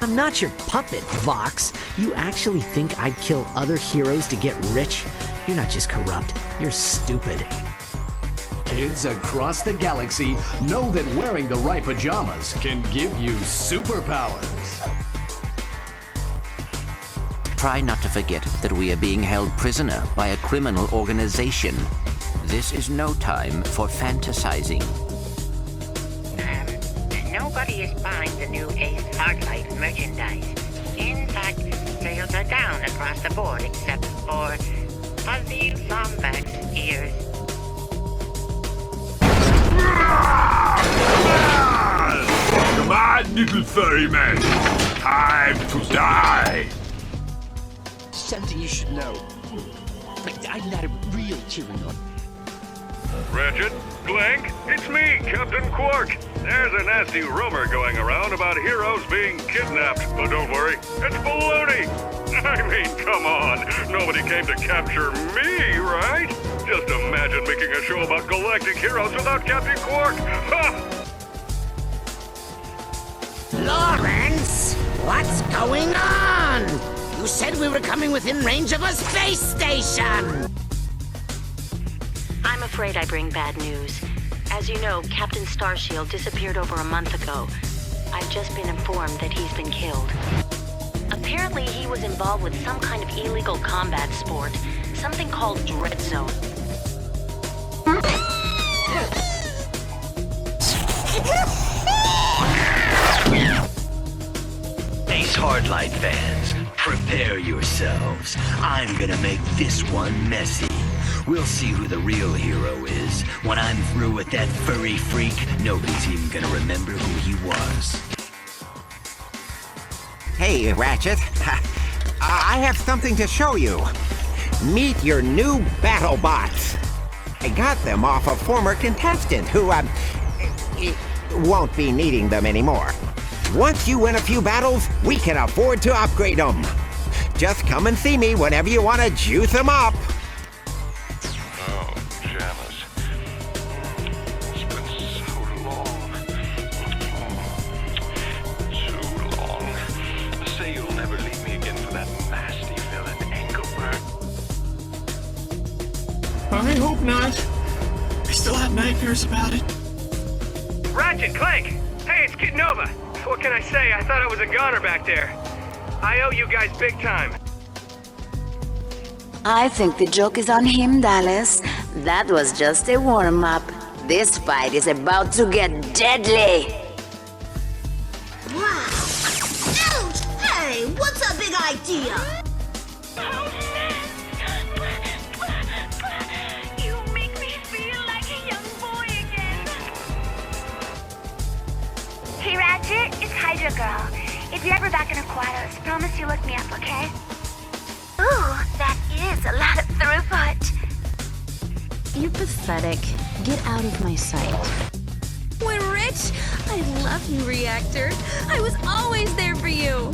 I'm not your puppet, Vox. You actually think I'd kill other heroes to get rich? You're not just corrupt, you're stupid. Kids across the galaxy know that wearing the right pajamas can give you superpowers. Try not to forget that we are being held prisoner by a criminal organization. This is no time for fantasizing. Nobody is buying the new Ace Hardlight merchandise. In fact, sales are down across the board except for fuzzy Lombax ears. Come on, little furry man. Time to die. Something you should know. I'm not a real hero. Ratchet, Clank, it's me, Captain Qwark. There's a nasty rumor going around about heroes being kidnapped, but don't worry, it's baloney. I mean, come on, nobody came to capture me, right? Just imagine making a show about galactic heroes without Captain Qwark. Ha! Lawrence, what's going on? You said we were coming within range of a space station! I'm afraid I bring bad news. As you know, Captain Starshield disappeared over a month ago. I've just been informed that he's been killed. Apparently, he was involved with some kind of illegal combat sport, something called Dread Zone. Ace Hardlight fans, prepare yourselves. I'm gonna make this one messy. We'll see who the real hero is. When I'm through with that furry freak, nobody's even gonna remember who he was. Hey, Ratchet. I have something to show you. Meet your new battle bots. I got them off a former contestant who, won't be needing them anymore. Once you win a few battles, we can afford to upgrade them. Just come and see me whenever you want to juice them up. Oh, Janice. It's been so long. Too long. Say you'll never leave me again for that nasty villain, Engelbert. I hope not. I still have nightmares about it. Ratchet, Clank! Hey, it's Kid Nova. What can I say? I thought I was a goner back there. I owe you guys big time. I think the joke is on him, Dallas. That was just a warm-up. This fight is about to get deadly. Wow! Ouch! Hey, what's a big idea? You make me feel like a young boy again. Hey, Ratchet, it's Hydra Girl. If you're ever back in Aquatos, promise you look me up, okay? Ooh, that is a lot of throughput. You're pathetic. Get out of my sight. We're rich. I love you, Reactor. I was always there for you.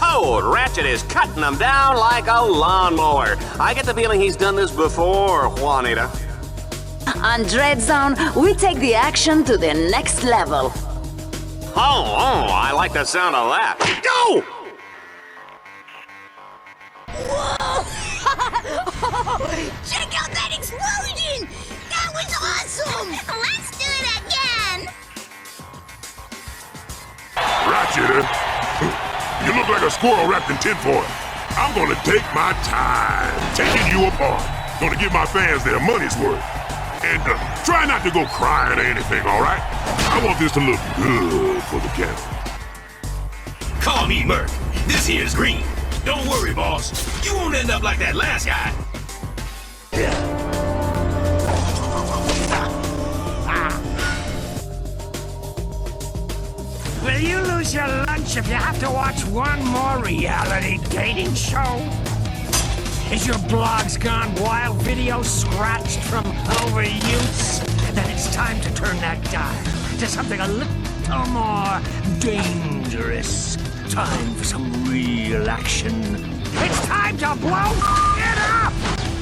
Oh, Ratchet is cutting them down like a lawnmower. I get the feeling he's done this before, Juanita. On Dread Zone, we take the action to the next level. Oh, I like the sound of that. Go! Whoa! Check out that explosion! That was awesome! Let's do it again! Ratchet, you look like a squirrel wrapped in tinfoil. I'm gonna take my time taking you apart. Gonna give my fans their money's worth. And try not to go crying or anything, all right? I want this to look good for the camera. Call me Merc. This here's Green. Don't worry, boss. You won't end up like that last guy. Will you lose your lunch if you have to watch one more reality dating show? Is your blogs gone wild, video scratched from overuse? Then it's time to turn that dial to something a little more dangerous. Time for some real action. It's time to blow it up!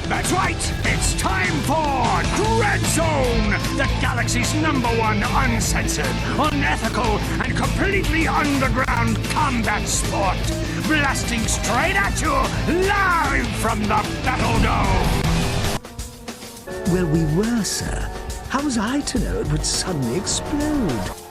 That's right! It's time for Dread Zone! The galaxy's #1 uncensored, unethical, and completely underground combat sport! Blasting straight at you, live from the Battle Dome! Well, we were, sir. How was I to know it would suddenly explode?